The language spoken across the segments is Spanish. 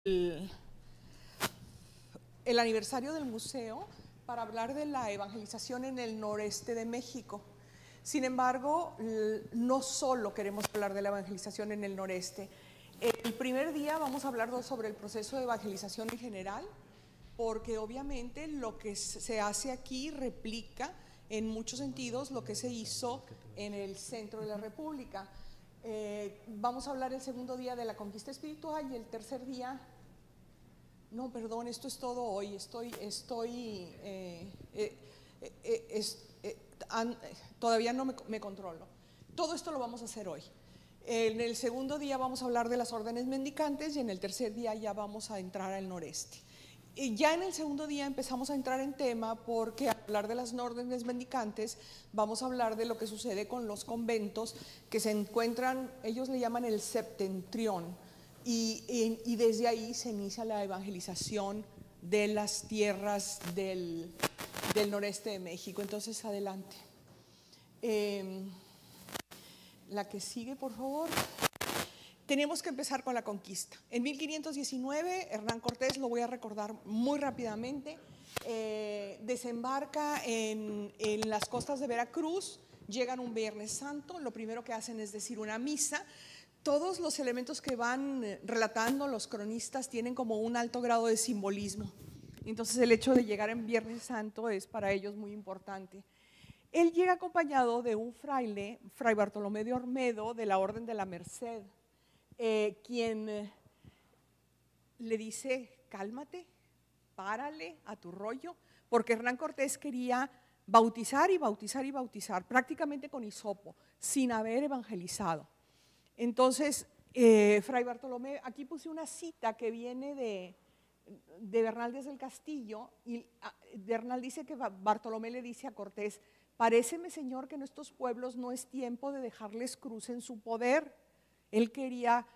el aniversario del museo para hablar de la evangelización en el noreste de México. Sin embargo, no solo queremos hablar de la evangelización en el noreste. El primer día vamos a hablar sobre el proceso de evangelización en general, porque obviamente lo que se hace aquí replica en muchos sentidos lo que se hizo en el centro de la República. Vamos a hablar el segundo día de la conquista espiritual y el tercer día, no, perdón, esto es todo hoy, todavía no me controlo. Todo esto lo vamos a hacer hoy. En el segundo día vamos a hablar de las órdenes mendicantes y en el tercer día ya vamos a entrar al noreste. Y ya en el segundo día empezamos a entrar en tema porque al hablar de las órdenes mendicantes vamos a hablar de lo que sucede con los conventos que se encuentran, ellos le llaman el septentrión, y desde ahí se inicia la evangelización de las tierras del noreste de México. Entonces, adelante. La que sigue, por favor. Tenemos que empezar con la conquista. En 1519, Hernán Cortés, lo voy a recordar muy rápidamente, desembarca en las costas de Veracruz, llegan un Viernes Santo, lo primero que hacen es decir una misa. Todos los elementos que van relatando los cronistas tienen como un alto grado de simbolismo. Entonces el hecho de llegar en Viernes Santo es para ellos muy importante. Él llega acompañado de un fraile, Fray Bartolomé de Olmedo, de la Orden de la Merced, quien le dice: cálmate, párale a tu rollo, porque Hernán Cortés quería bautizar y bautizar y bautizar, prácticamente con hisopo, sin haber evangelizado. Entonces, Fray Bartolomé, aquí puse una cita que viene de Bernal del Castillo, y Bernal dice que Bartolomé le dice a Cortés: paréceme, señor, que en estos pueblos no es tiempo de dejarles cruz en su poder. Él quería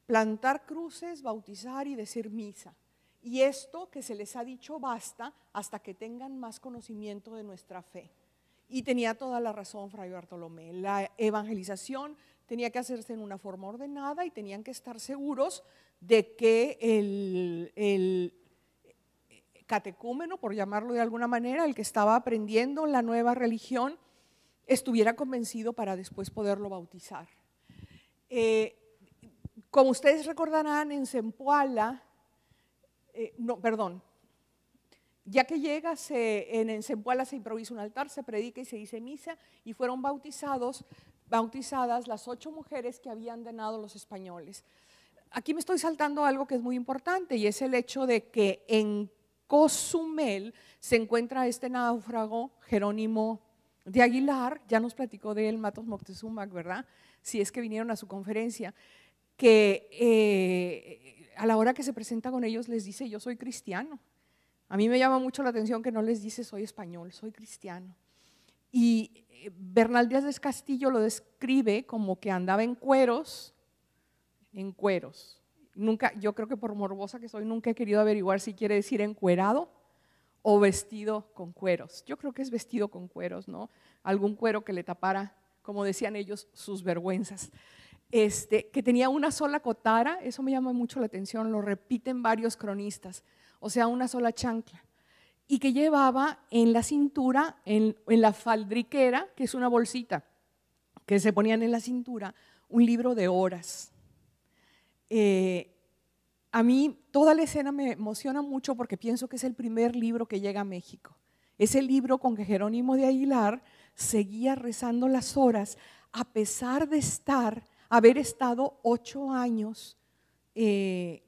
plantar cruces, bautizar y decir misa. Y esto que se les ha dicho basta hasta que tengan más conocimiento de nuestra fe. Y tenía toda la razón Fray Bartolomé. La evangelización tenía que hacerse en una forma ordenada y tenían que estar seguros de que el catecúmeno, por llamarlo de alguna manera, el que estaba aprendiendo la nueva religión, estuviera convencido para después poderlo bautizar. Como ustedes recordarán, en Zempoala, ya que llega, en Zempoala se improvisa un altar, se predica y se dice misa, y fueron bautizadas las 8 mujeres que habían donado los españoles. Aquí me estoy saltando algo que es muy importante, y es el hecho de que en Cozumel se encuentra este náufrago Jerónimo de Aguilar. Ya nos platicó de él Matos Moctezuma, ¿verdad? Si es que vinieron a su conferencia, que a la hora que se presenta con ellos les dice: yo soy cristiano. A mí me llama mucho la atención que no les dice soy español, soy cristiano. Y Bernal Díaz del Castillo lo describe como que andaba en cueros. Nunca, yo creo que por morbosa que soy, nunca he querido averiguar si quiere decir encuerado o vestido con cueros. Yo creo que es vestido con cueros, ¿no? Algún cuero que le tapara, como decían ellos, sus vergüenzas. Que tenía una sola cotara, eso me llama mucho la atención, lo repiten varios cronistas, o sea, una sola chancla, y que llevaba en la cintura, en la faldriquera, que es una bolsita que se ponían en la cintura, un libro de horas. A mí toda la escena me emociona mucho porque pienso que es el primer libro que llega a México. Es el libro con que Jerónimo de Aguilar seguía rezando las horas a pesar de haber estado 8 años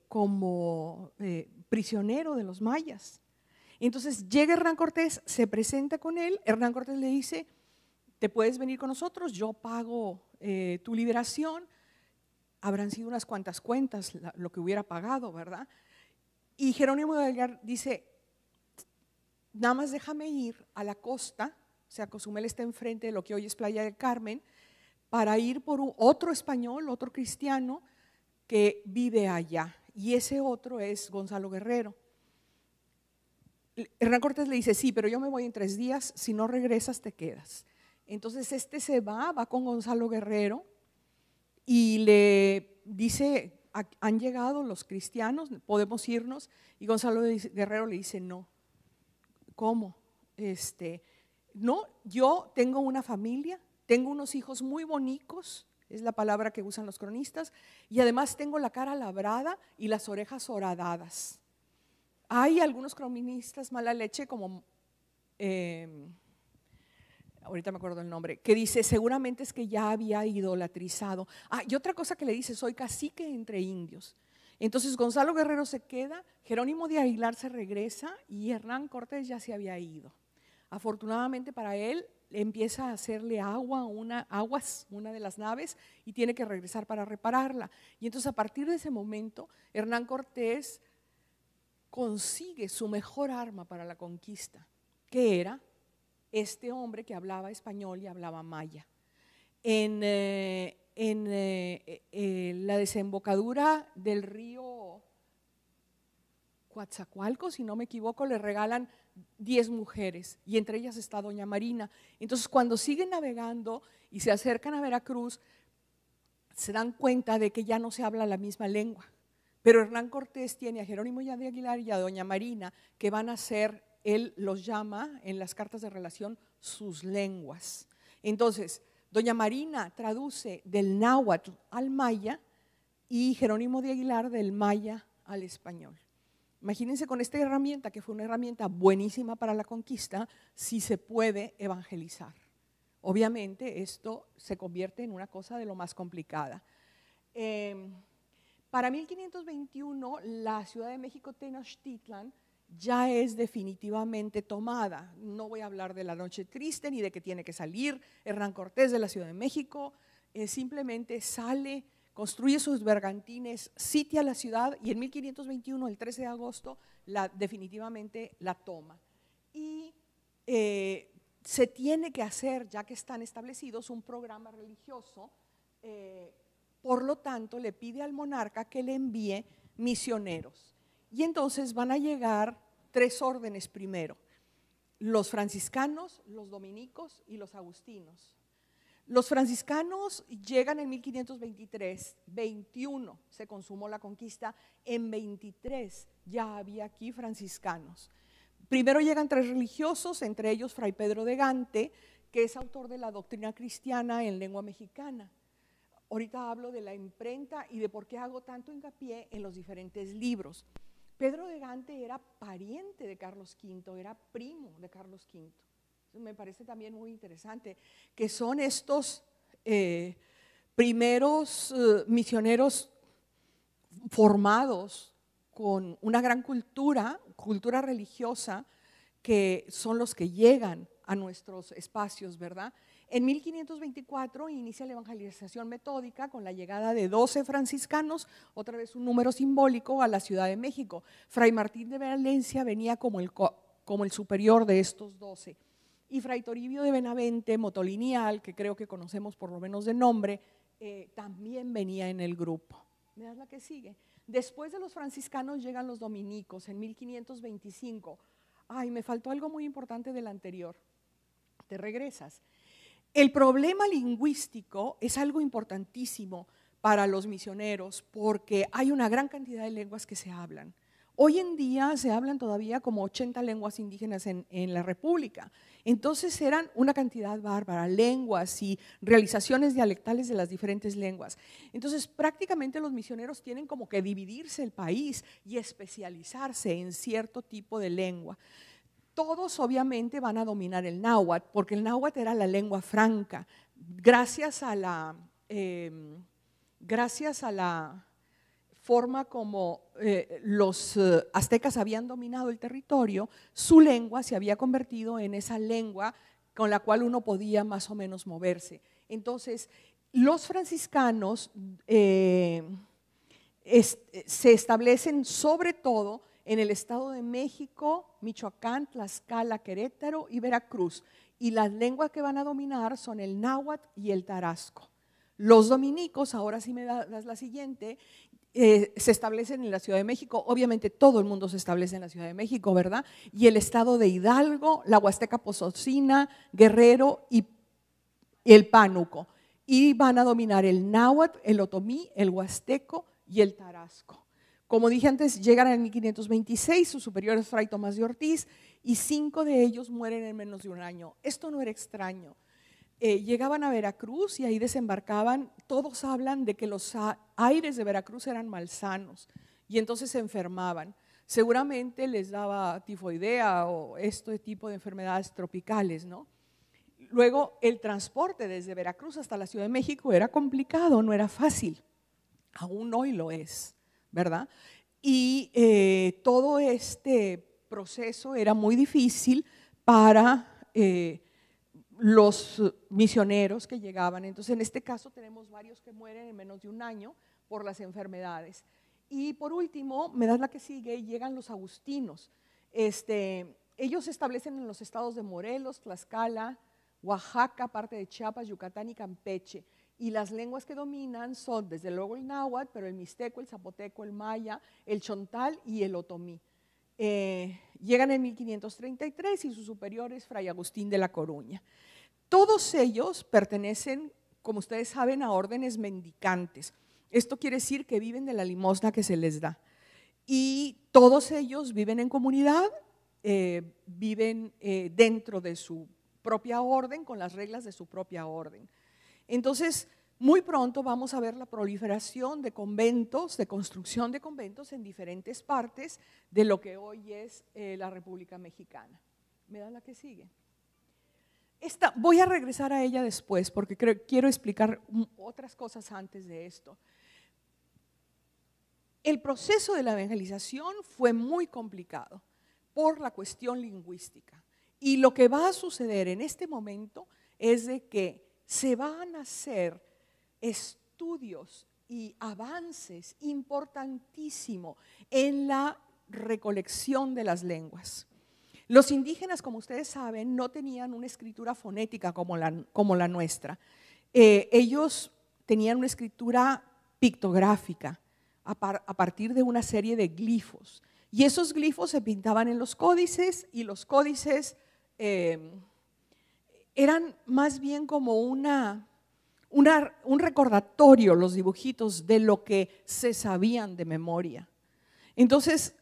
como prisionero de los mayas. Entonces llega Hernán Cortés, se presenta con él, Hernán Cortés le dice: te puedes venir con nosotros, yo pago tu liberación. Habrán sido unas cuantas cuentas lo que hubiera pagado, ¿verdad? Y Jerónimo de Aguilar dice: nada más déjame ir a la costa, o sea, Cozumel está enfrente de lo que hoy es Playa del Carmen, para ir por otro español, otro cristiano que vive allá, y ese otro es Gonzalo Guerrero. Hernán Cortés le dice: sí, pero yo me voy en 3 días, si no regresas te quedas. Entonces se va con Gonzalo Guerrero y le dice han llegado los cristianos, podemos irnos. Y Gonzalo Guerrero le dice, no, ¿cómo? No, yo tengo una familia, tengo unos hijos muy bonitos, es la palabra que usan los cronistas, y además tengo la cara labrada y las orejas horadadas. Hay algunos cronistas mala leche como, ahorita me acuerdo el nombre, que dice seguramente es que ya había idolatrizado. Y otra cosa que le dice, soy cacique entre indios. Entonces Gonzalo Guerrero se queda, Jerónimo de Aguilar se regresa y Hernán Cortés ya se había ido. Afortunadamente para él, empieza a hacerle aguas una de las naves y tiene que regresar para repararla. Y entonces a partir de ese momento, Hernán Cortés consigue su mejor arma para la conquista, que era este hombre que hablaba español y hablaba maya. En la desembocadura del río Coatzacoalcos, si no me equivoco, le regalan 10 mujeres y entre ellas está doña Marina. Entonces cuando siguen navegando y se acercan a Veracruz, se dan cuenta de que ya no se habla la misma lengua. Pero Hernán Cortés tiene a Jerónimo de Aguilar y a doña Marina, que van a ser, él los llama en las cartas de relación sus lenguas. Entonces, doña Marina traduce del náhuatl al maya y Jerónimo de Aguilar del maya al español. Imagínense con esta herramienta, que fue una herramienta buenísima para la conquista, si se puede evangelizar. Obviamente esto se convierte en una cosa de lo más complicada. Para 1521 la Ciudad de México Tenochtitlan ya es definitivamente tomada. No voy a hablar de la noche triste ni de que tiene que salir Hernán Cortés de la Ciudad de México, simplemente sale, construye sus bergantines, sitia la ciudad y en 1521, el 13 de agosto, definitivamente la toma. Y se tiene que hacer, ya que están establecidos, un programa religioso. Por lo tanto, le pide al monarca que le envíe misioneros. Y entonces van a llegar 3 órdenes primero: los franciscanos, los dominicos y los agustinos. Los franciscanos llegan en 1523, 21 se consumó la conquista, en 23 ya había aquí franciscanos. Primero llegan 3 religiosos, entre ellos Fray Pedro de Gante, que es autor de la doctrina cristiana en lengua mexicana. Ahorita hablo de la imprenta y de por qué hago tanto hincapié en los diferentes libros. Pedro de Gante era pariente de Carlos V, era primo de Carlos V. Me parece también muy interesante que son estos primeros misioneros formados con una gran cultura religiosa, que son los que llegan a nuestros espacios, ¿verdad? En 1524 inicia la evangelización metódica con la llegada de 12 franciscanos, otra vez un número simbólico, a la Ciudad de México. Fray Martín de Valencia venía como el superior de estos 12. Y Fray Toribio de Benavente, motolinial, que creo que conocemos por lo menos de nombre, también venía en el grupo. ¿Me das la que sigue? Después de los franciscanos llegan los dominicos en 1525. Me faltó algo muy importante del anterior. Te regresas. El problema lingüístico es algo importantísimo para los misioneros porque hay una gran cantidad de lenguas que se hablan. Hoy en día se hablan todavía como 80 lenguas indígenas en la República. Entonces eran una cantidad bárbara, lenguas y realizaciones dialectales de las diferentes lenguas. Entonces prácticamente los misioneros tienen como que dividirse el país y especializarse en cierto tipo de lengua. Todos obviamente van a dominar el náhuatl, porque el náhuatl era la lengua franca. Gracias a la forma como los aztecas habían dominado el territorio, su lengua se había convertido en esa lengua con la cual uno podía más o menos moverse. Entonces, los franciscanos se establecen sobre todo en el Estado de México, Michoacán, Tlaxcala, Querétaro y Veracruz. Y las lenguas que van a dominar son el náhuatl y el tarasco. Los dominicos, ahora sí me das la siguiente, se establecen en la Ciudad de México. Obviamente todo el mundo se establece en la Ciudad de México, ¿verdad? Y el estado de Hidalgo, la Huasteca Potosina, Guerrero y el Pánuco. Y van a dominar el náhuatl, el otomí, el huasteco y el Tarasco. Como dije antes, llegan en 1526, su superior es Fray Tomás de Ortiz, y 5 de ellos mueren en menos de un año. Esto no era extraño. Llegaban a Veracruz y ahí desembarcaban. Todos hablan de que los aires de Veracruz eran malsanos y entonces se enfermaban. Seguramente les daba tifoidea o este tipo de enfermedades tropicales, ¿no? Luego, el transporte desde Veracruz hasta la Ciudad de México era complicado, no era fácil. Aún hoy lo es, ¿verdad? Y todo este proceso era muy difícil para los misioneros que llegaban. Entonces, en este caso tenemos varios que mueren en menos de un año por las enfermedades. Y por último, me das la que sigue, llegan los agustinos. Ellos se establecen en los estados de Morelos, Tlaxcala, Oaxaca, parte de Chiapas, Yucatán y Campeche. Y las lenguas que dominan son, desde luego, el náhuatl, pero el mixteco, el zapoteco, el maya, el chontal y el otomí. Llegan en 1533 y su superior es Fray Agustín de la Coruña. Todos ellos pertenecen, como ustedes saben, a órdenes mendicantes. Esto quiere decir que viven de la limosna que se les da. Y todos ellos viven en comunidad, viven dentro de su propia orden, con las reglas de su propia orden. Entonces, muy pronto vamos a ver la proliferación de conventos, de construcción de conventos en diferentes partes de lo que hoy es la República Mexicana. ¿Me da la que sigue? Voy a regresar a ella después porque quiero explicar otras cosas antes de esto. El proceso de la evangelización fue muy complicado por la cuestión lingüística. Y lo que va a suceder en este momento es de que se van a hacer estudios y avances importantísimos en la recolección de las lenguas. Los indígenas, como ustedes saben, no tenían una escritura fonética como la nuestra. Ellos tenían una escritura pictográfica a partir de una serie de glifos. Y esos glifos se pintaban en los códices y los códices eran más bien como un recordatorio, los dibujitos, de lo que se sabían de memoria. Entonces,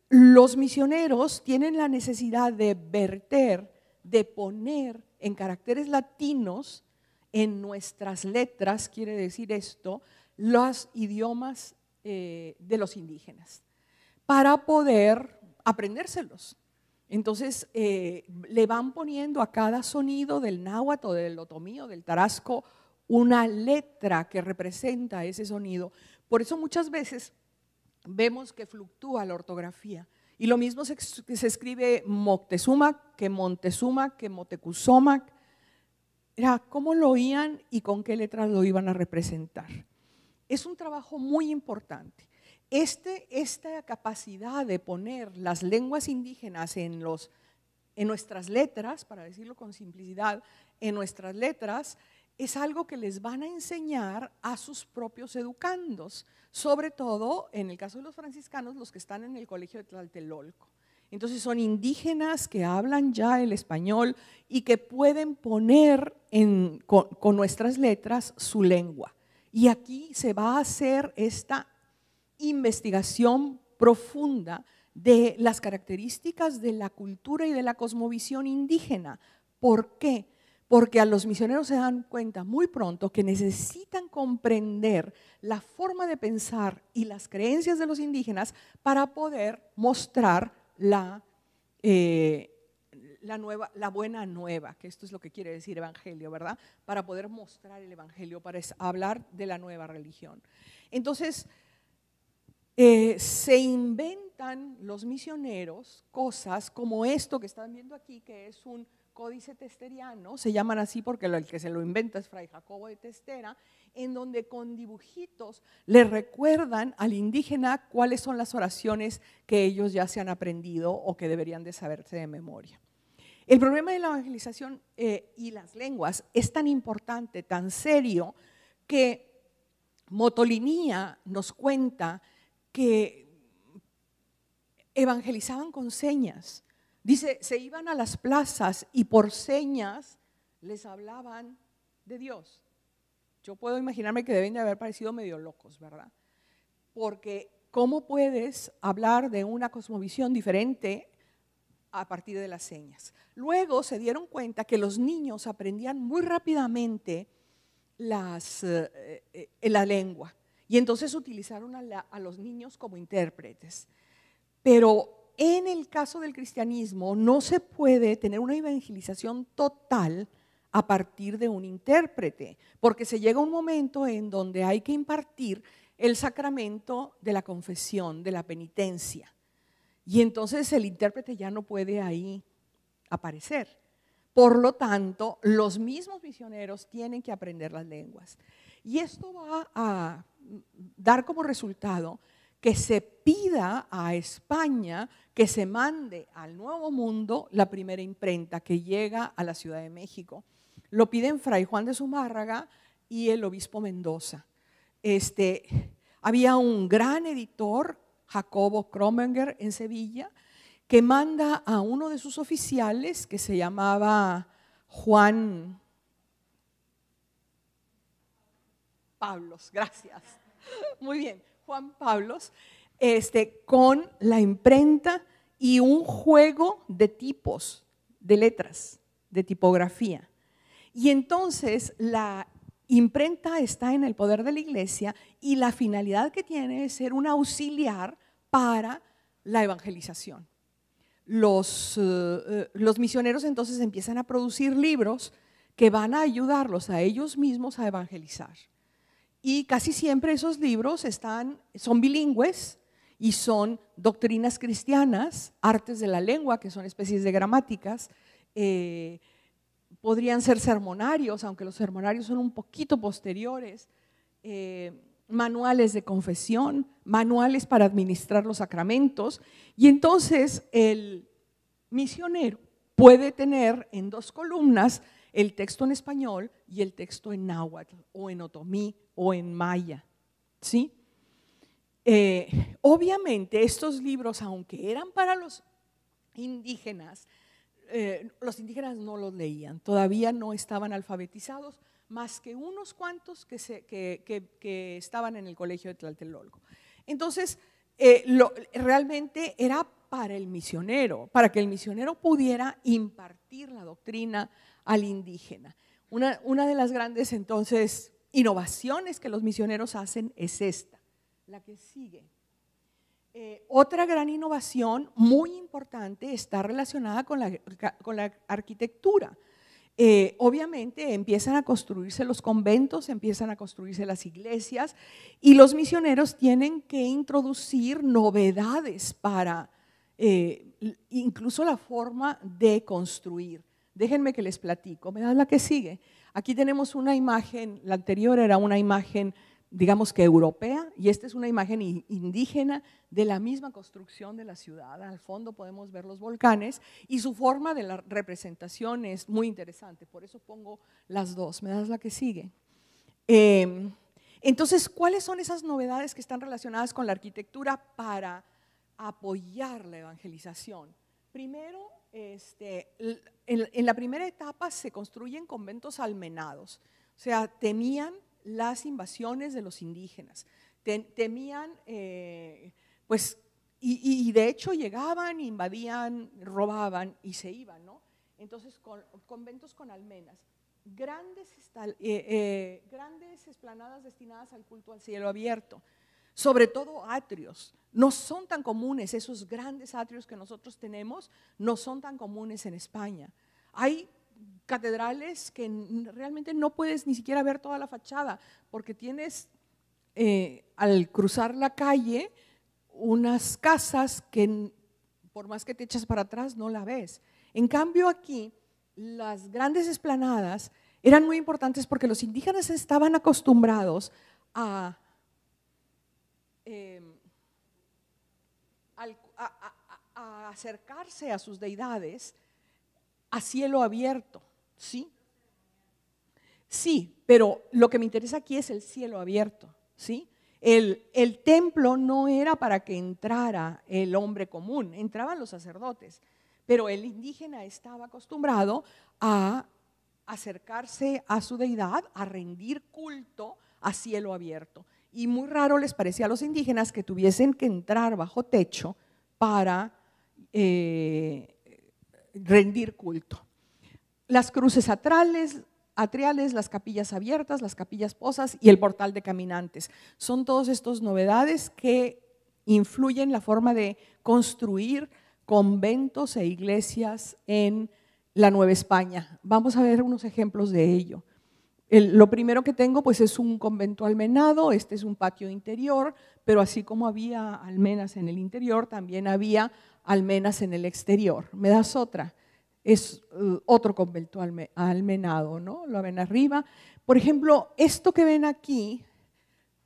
los misioneros tienen la necesidad de verter, de poner en caracteres latinos, en nuestras letras, quiere decir esto, los idiomas de los indígenas, para poder aprendérselos. Entonces, le van poniendo a cada sonido del náhuatl o del otomí o del tarasco una letra que representa ese sonido. Por eso muchas veces vemos que fluctúa la ortografía. Y lo mismo se escribe Moctezuma, que Montezuma, que Motecuzomac. Era cómo lo oían y con qué letras lo iban a representar. Es un trabajo muy importante. Esta capacidad de poner las lenguas indígenas en nuestras letras, para decirlo con simplicidad, en nuestras letras, es algo que les van a enseñar a sus propios educandos, sobre todo en el caso de los franciscanos, los que están en el colegio de Tlatelolco. Entonces son indígenas que hablan ya el español y que pueden poner con nuestras letras su lengua. Y aquí se va a hacer esta investigación profunda de las características de la cultura y de la cosmovisión indígena. ¿Por qué? Porque a los misioneros se dan cuenta muy pronto que necesitan comprender la forma de pensar y las creencias de los indígenas para poder mostrar la buena nueva, que esto es lo que quiere decir evangelio, ¿verdad? Para poder mostrar el evangelio, para hablar de la nueva religión. Entonces, se inventan los misioneros cosas como esto que están viendo aquí, que es un códice testeriano, se llaman así porque el que se lo inventa es Fray Jacobo de Testera, en donde con dibujitos le recuerdan al indígena cuáles son las oraciones que ellos ya se han aprendido o que deberían de saberse de memoria. El problema de la evangelización y las lenguas es tan importante, tan serio, que Motolinía nos cuenta que evangelizaban con señas. Dice, se iban a las plazas y por señas les hablaban de Dios. Yo puedo imaginarme que deben de haber parecido medio locos, ¿verdad? porque ¿cómo puedes hablar de una cosmovisión diferente a partir de las señas? Luego se dieron cuenta que los niños aprendían muy rápidamente la lengua, y entonces utilizaron a los niños como intérpretes. Pero en el caso del cristianismo no se puede tener una evangelización total a partir de un intérprete, porque se llega un momento en donde hay que impartir el sacramento de la confesión, de la penitencia, y entonces el intérprete ya no puede ahí aparecer. Por lo tanto, los mismos misioneros tienen que aprender las lenguas. Y esto va a dar como resultado que se pida a España que se mande al Nuevo Mundo la primera imprenta que llega a la Ciudad de México. Lo piden Fray Juan de Zumárraga y el obispo Mendoza. Había un gran editor, Jacobo Kromenger, en Sevilla, que manda a uno de sus oficiales, que se llamaba Juan Pablos, gracias, muy bien, Juan Pablos, con la imprenta y un juego de tipos, de letras, de tipografía. Y entonces la imprenta está en el poder de la Iglesia y la finalidad que tiene es ser un auxiliar para la evangelización. Los misioneros entonces empiezan a producir libros que van a ayudarlos a ellos mismos a evangelizar. Y casi siempre esos libros son bilingües y son doctrinas cristianas, artes de la lengua, que son especies de gramáticas, podrían ser sermonarios, aunque los sermonarios son un poquito posteriores, manuales de confesión, manuales para administrar los sacramentos, y entonces el misionero puede tener en 2 columnas el texto en español y el texto en náhuatl o en otomí o en maya, ¿sí? Obviamente estos libros, aunque eran para los indígenas no los leían, todavía no estaban alfabetizados, más que unos cuantos que estaban en el colegio de Tlatelolco. Entonces, realmente era para el misionero, para que el misionero pudiera impartir la doctrina al indígena. Una de las grandes entonces innovaciones que los misioneros hacen es esta, la que sigue. Otra gran innovación muy importante está relacionada con la arquitectura. Obviamente empiezan a construirse los conventos, empiezan a construirse las iglesias, y los misioneros tienen que introducir novedades para incluso la forma de construir. Déjenme que les platico. ¿Me das la que sigue? Aquí tenemos una imagen, la anterior era una imagen, digamos que europea, y esta es una imagen indígena de la misma construcción de la ciudad. Al fondo podemos ver los volcanes y su forma de la representación es muy interesante, por eso pongo las dos. ¿Me das la que sigue? Entonces, ¿cuáles son esas novedades que están relacionadas con la arquitectura para apoyar la evangelización? Primero, en la primera etapa se construyen conventos almenados, o sea, temían las invasiones de los indígenas, temían, pues, y de hecho llegaban, invadían, robaban y se iban, ¿no? Entonces, conventos con almenas, grandes esplanadas destinadas al culto al cielo abierto, sobre todo atrios. No son tan comunes, esos grandes atrios que nosotros tenemos, no son tan comunes en España. Hay catedrales que realmente no puedes ni siquiera ver toda la fachada, porque tienes al cruzar la calle unas casas que por más que te echas para atrás no la ves. En cambio aquí las grandes esplanadas eran muy importantes porque los indígenas estaban acostumbrados a acercarse a sus deidades a cielo abierto, ¿sí? Sí, pero lo que me interesa aquí es el cielo abierto, ¿sí? El templo no era para que entrara el hombre común, entraban los sacerdotes, pero el indígena estaba acostumbrado a acercarse a su deidad, a rendir culto a cielo abierto. y muy raro les parecía a los indígenas que tuviesen que entrar bajo techo para rendir culto. Las cruces atriales, las capillas abiertas, las capillas posas y el portal de caminantes. Son todas estas novedades que influyen la forma de construir conventos e iglesias en la Nueva España. Vamos a ver unos ejemplos de ello. Lo primero que tengo pues es un convento almenado, este es un patio interior, pero así como había almenas en el interior, también había almenas en el exterior. ¿Me das otra? Es otro convento almenado, ¿no? Lo ven arriba. Por ejemplo, esto que ven aquí,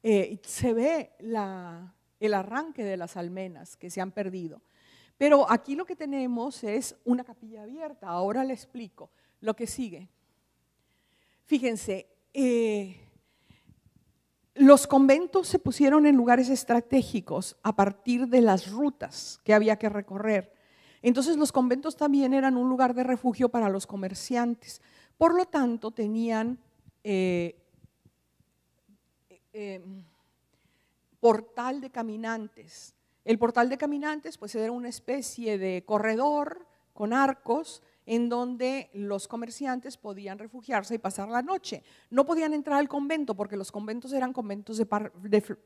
se ve el arranque de las almenas que se han perdido. Pero aquí lo que tenemos es una capilla abierta. Ahora le explico lo que sigue. Fíjense, los conventos se pusieron en lugares estratégicos a partir de las rutas que había que recorrer. Entonces los conventos también eran un lugar de refugio para los comerciantes. Por lo tanto, tenían portal de caminantes. El portal de caminantes pues era una especie de corredor con arcos en donde los comerciantes podían refugiarse y pasar la noche. No podían entrar al convento porque los conventos eran conventos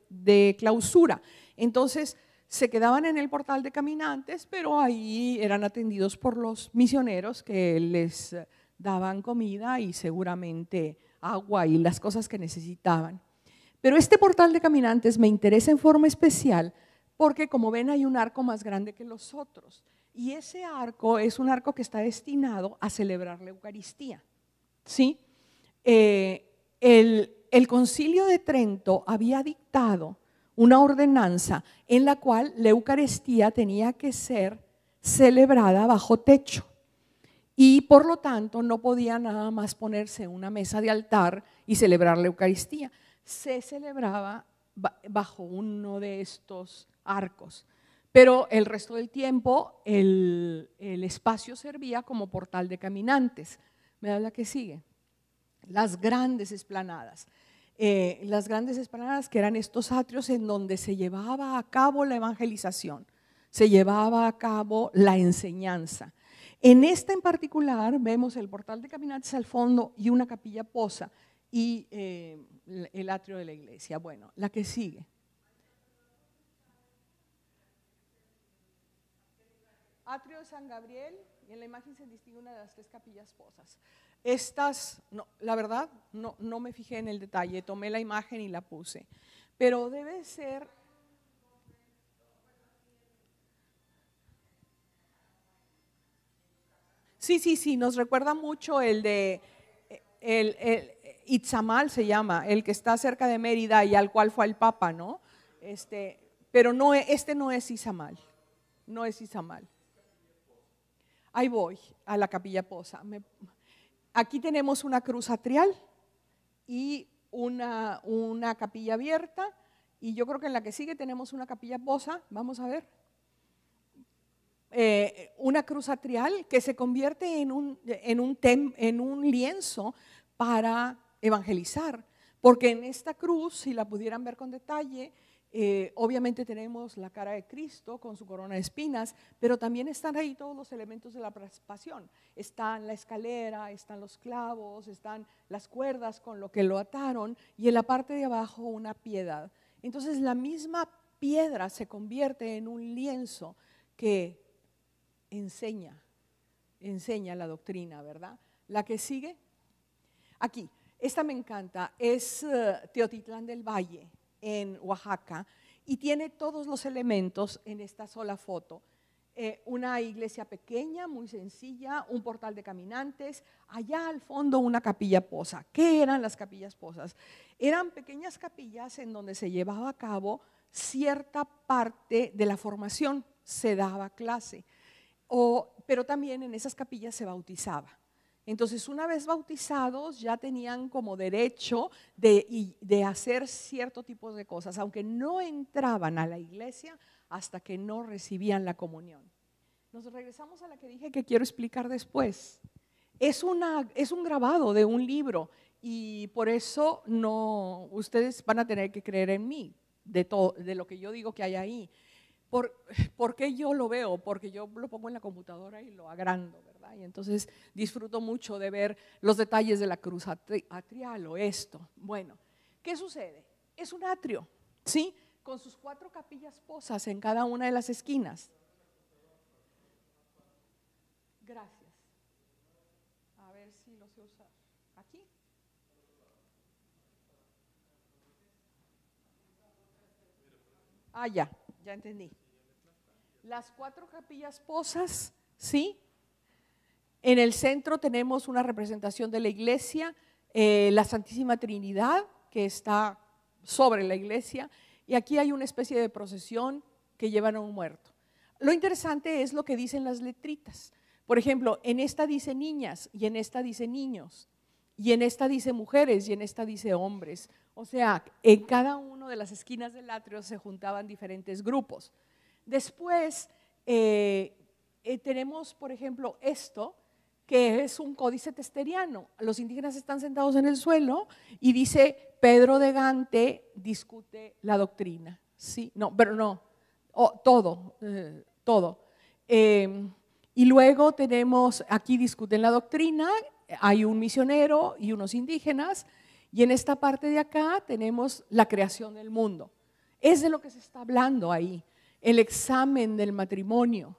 de clausura. Entonces se quedaban en el portal de caminantes, pero ahí eran atendidos por los misioneros que les daban comida y seguramente agua y las cosas que necesitaban. Pero este portal de caminantes me interesa en forma especial porque, como ven, hay un arco más grande que los otros. Y ese arco es un arco que está destinado a celebrar la Eucaristía, ¿sí? El Concilio de Trento había dictado una ordenanza en la cual la Eucaristía tenía que ser celebrada bajo techo. Y por lo tanto no podía nada más ponerse una mesa de altar y celebrar la Eucaristía. Se celebraba bajo uno de estos arcos, pero el resto del tiempo el espacio servía como portal de caminantes. ¿Me da la que sigue? Las grandes esplanadas. Las grandes esplanadas que eran estos atrios en donde se llevaba a cabo la evangelización, se llevaba a cabo la enseñanza. En esta en particular vemos el portal de caminantes al fondo y una capilla posa y el atrio de la iglesia. Bueno, la que sigue. Atrio de San Gabriel, y en la imagen se distingue una de las 3 capillas posas. Estas, no, la verdad, no me fijé en el detalle, tomé la imagen y la puse, pero debe ser… Sí, nos recuerda mucho el de Itzamal se llama, el que está cerca de Mérida y al cual fue el Papa, ¿no? Pero no, este no es Itzamal, no es Itzamal. Ahí voy, a la capilla posa. Aquí tenemos una cruz atrial y una capilla abierta, y yo creo que en la que sigue tenemos una capilla posa, vamos a ver. Una cruz atrial que se convierte en un lienzo para evangelizar, porque en esta cruz, si la pudieran ver con detalle, obviamente tenemos la cara de Cristo con su corona de espinas, pero también están ahí todos los elementos de la pasión. Están la escalera, están los clavos, están las cuerdas con lo que lo ataron, y en la parte de abajo una piedad. Entonces la misma piedra se convierte en un lienzo que enseña la doctrina, ¿verdad? La que sigue, aquí, esta me encanta, es Teotitlán del Valle, en Oaxaca, y tiene todos los elementos en esta sola foto. Una iglesia pequeña, muy sencilla, un portal de caminantes, allá al fondo una capilla posa. ¿Qué eran las capillas posas? Eran pequeñas capillas en donde se llevaba a cabo cierta parte de la formación, se daba clase. Pero también en esas capillas se bautizaba. Entonces, una vez bautizados, ya tenían como derecho de hacer cierto tipo de cosas, aunque no entraban a la iglesia hasta que no recibían la comunión. Nos regresamos a la que dije que quiero explicar después. Es un grabado de un libro y por eso no, ustedes van a tener que creer en mí, de lo que yo digo que hay ahí. ¿Por qué yo lo veo? Porque yo lo pongo en la computadora y lo agrando, ¿verdad? Y entonces disfruto mucho de ver los detalles de la cruz atrial o esto. Bueno, ¿qué sucede? Es un atrio, ¿sí? Con sus 4 capillas posas en cada una de las esquinas. Gracias. A ver si lo sé usar. ¿Aquí? Ah, ya entendí. Las 4 capillas posas, ¿sí? En el centro tenemos una representación de la iglesia, la Santísima Trinidad, que está sobre la iglesia, y aquí hay una especie de procesión que llevan a un muerto. Lo interesante es lo que dicen las letritas. Por ejemplo, en esta dice niñas, y en esta dice niños, y en esta dice mujeres, y en esta dice hombres. O sea, en cada una de las esquinas del atrio se juntaban diferentes grupos. Después tenemos, por ejemplo, esto, que es un códice testeriano. Los indígenas están sentados en el suelo y dice, Pedro de Gante discute la doctrina. Sí, no, pero no, todo. Y luego tenemos, aquí discuten la doctrina, hay un misionero y unos indígenas, y en esta parte de acá tenemos la creación del mundo. Es de lo que se está hablando ahí, el examen del matrimonio.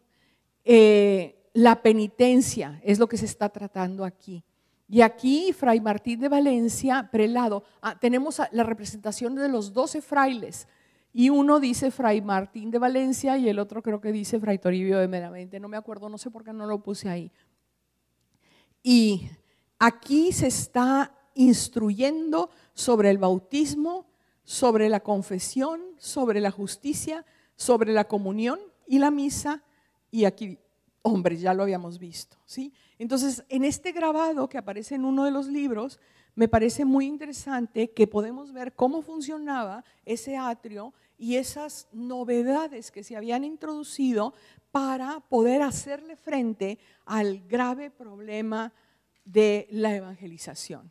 La penitencia es lo que se está tratando aquí. Y aquí, Fray Martín de Valencia, prelado, tenemos la representación de los 12 frailes, y uno dice Fray Martín de Valencia y el otro creo que dice Fray Toribio de Meramente, no me acuerdo, no sé por qué no lo puse ahí. Y aquí se está instruyendo sobre el bautismo, sobre la confesión, sobre la justicia, sobre la comunión y la misa, y aquí, hombres, ya lo habíamos visto, ¿sí? Entonces, en este grabado que aparece en uno de los libros, me parece muy interesante que podemos ver cómo funcionaba ese atrio y esas novedades que se habían introducido para poder hacerle frente al grave problema de la evangelización.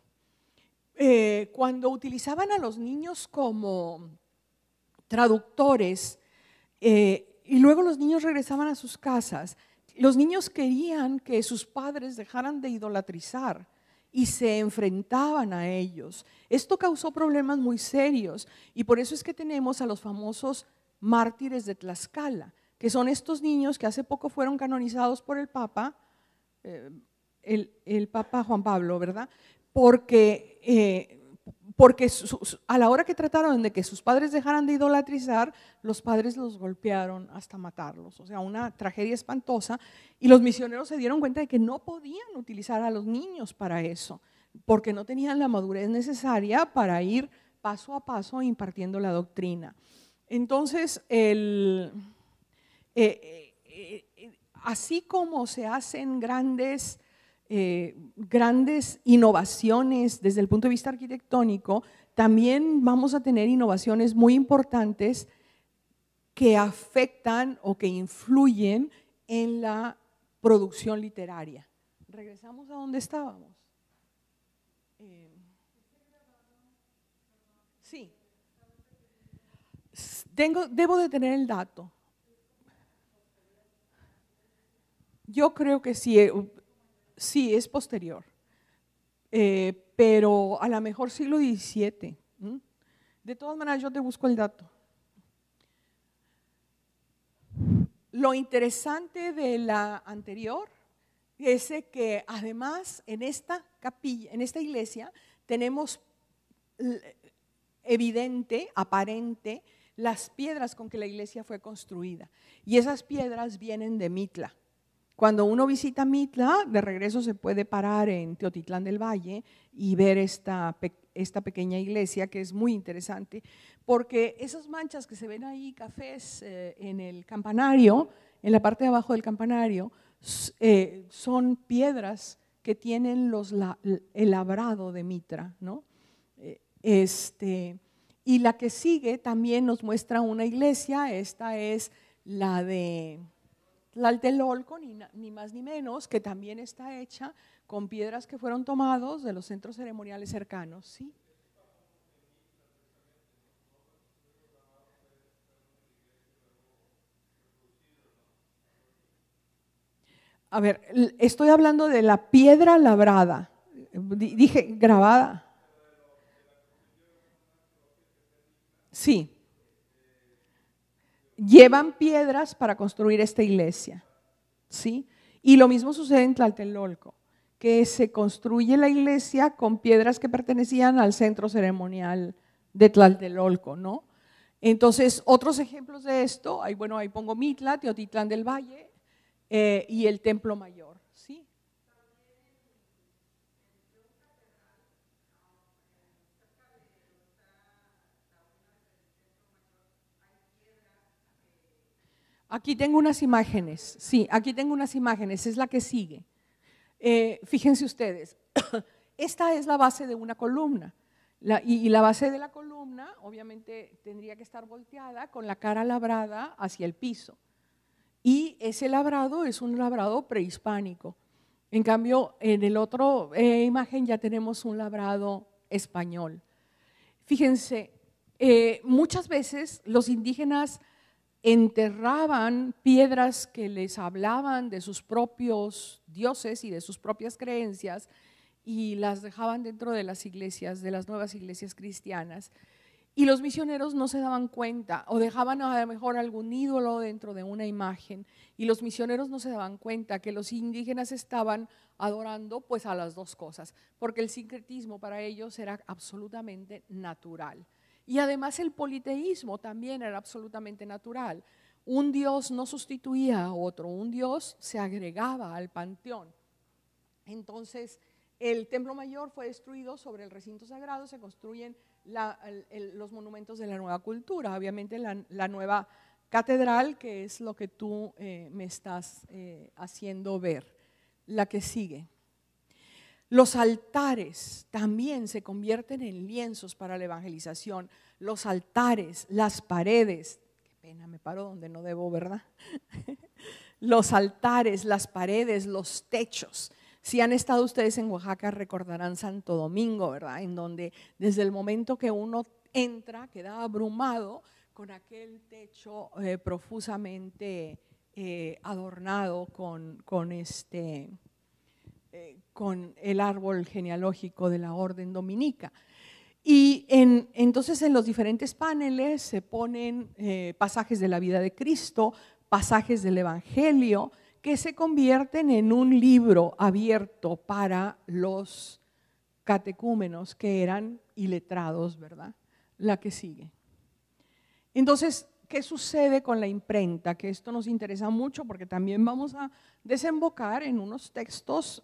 Cuando utilizaban a los niños como traductores y luego los niños regresaban a sus casas, los niños querían que sus padres dejaran de idolatrizar y se enfrentaban a ellos. Esto causó problemas muy serios y por eso es que tenemos a los famosos mártires de Tlaxcala, que son estos niños que hace poco fueron canonizados por el Papa, el Papa Juan Pablo, ¿verdad? Porque a la hora que trataron de que sus padres dejaran de idolatrizar, los padres los golpearon hasta matarlos, o sea, una tragedia espantosa, y los misioneros se dieron cuenta de que no podían utilizar a los niños para eso, porque no tenían la madurez necesaria para ir paso a paso impartiendo la doctrina. Entonces, así como se hacen grandes innovaciones desde el punto de vista arquitectónico, también vamos a tener innovaciones muy importantes que afectan o que influyen en la producción literaria. Regresamos a donde estábamos. Sí. Debo de tener el dato. Yo creo que sí. Sí, es posterior, pero a lo mejor siglo XVII. De todas maneras, yo te busco el dato. Lo interesante de la anterior es que además en esta capilla, en esta iglesia, tenemos evidente, aparente, las piedras con que la iglesia fue construida. Y esas piedras vienen de Mitla. Cuando uno visita Mitla, de regreso se puede parar en Teotitlán del Valle y ver esta pequeña iglesia que es muy interesante, porque esas manchas que se ven ahí, cafés en el campanario, en la parte de abajo del campanario, son piedras que tienen el labrado de Mitra, ¿no? Y la que sigue también nos muestra una iglesia, esta es la de Tlatelolco, ni más ni menos, que también está hecha con piedras que fueron tomados de los centros ceremoniales cercanos, ¿sí? A ver, estoy hablando de la piedra labrada, dije grabada. Sí, llevan piedras para construir esta iglesia, ¿sí? Y lo mismo sucede en Tlatelolco, que se construye la iglesia con piedras que pertenecían al centro ceremonial de Tlatelolco, ¿no? Entonces, otros ejemplos de esto, bueno, ahí pongo Mitla, Teotitlán del Valle y el Templo Mayor, ¿sí? Aquí tengo unas imágenes, sí, aquí tengo unas imágenes, es la que sigue. Fíjense ustedes, esta es la base de una columna y la base de la columna obviamente tendría que estar volteada con la cara labrada hacia el piso. Y ese labrado es un labrado prehispánico. En cambio, en el otro imagen ya tenemos un labrado español. Fíjense, muchas veces los indígenas enterraban piedras que les hablaban de sus propios dioses y de sus propias creencias y las dejaban dentro de las iglesias, de las nuevas iglesias cristianas. Y los misioneros no se daban cuenta o dejaban a lo mejor algún ídolo dentro de una imagen y los misioneros no se daban cuenta que los indígenas estaban adorando pues a las dos cosas, porque el sincretismo para ellos era absolutamente natural. Y además el politeísmo también era absolutamente natural. Un dios no sustituía a otro, un dios se agregaba al panteón. Entonces, el Templo Mayor fue destruido sobre el recinto sagrado, se construyen los monumentos de la nueva cultura, obviamente la nueva catedral, que es lo que tú me estás haciendo ver, la que sigue. Los altares también se convierten en lienzos para la evangelización. Los altares, las paredes, qué pena, me paro donde no debo, ¿verdad? Los altares, las paredes, los techos. Si han estado ustedes en Oaxaca recordarán Santo Domingo, ¿verdad? En donde desde el momento que uno entra queda abrumado con aquel techo profusamente adornado con el árbol genealógico de la orden dominica. Y entonces en los diferentes paneles se ponen pasajes de la vida de Cristo, pasajes del Evangelio, que se convierten en un libro abierto para los catecúmenos que eran iletrados, ¿verdad? La que sigue. Entonces, ¿qué sucede con la imprenta? Que esto nos interesa mucho porque también vamos a desembocar en unos textos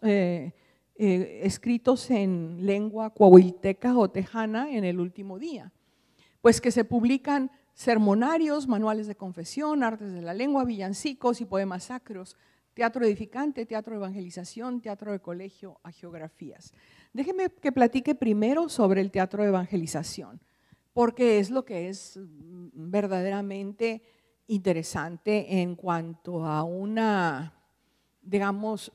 escritos en lengua coahuilteca o tejana en el último día. Pues que se publican sermonarios, manuales de confesión, artes de la lengua, villancicos y poemas sacros, teatro edificante, teatro de evangelización, teatro de colegio, hagiografías. Déjenme que platique primero sobre el teatro de evangelización, porque es lo que es verdaderamente interesante en cuanto a una, digamos,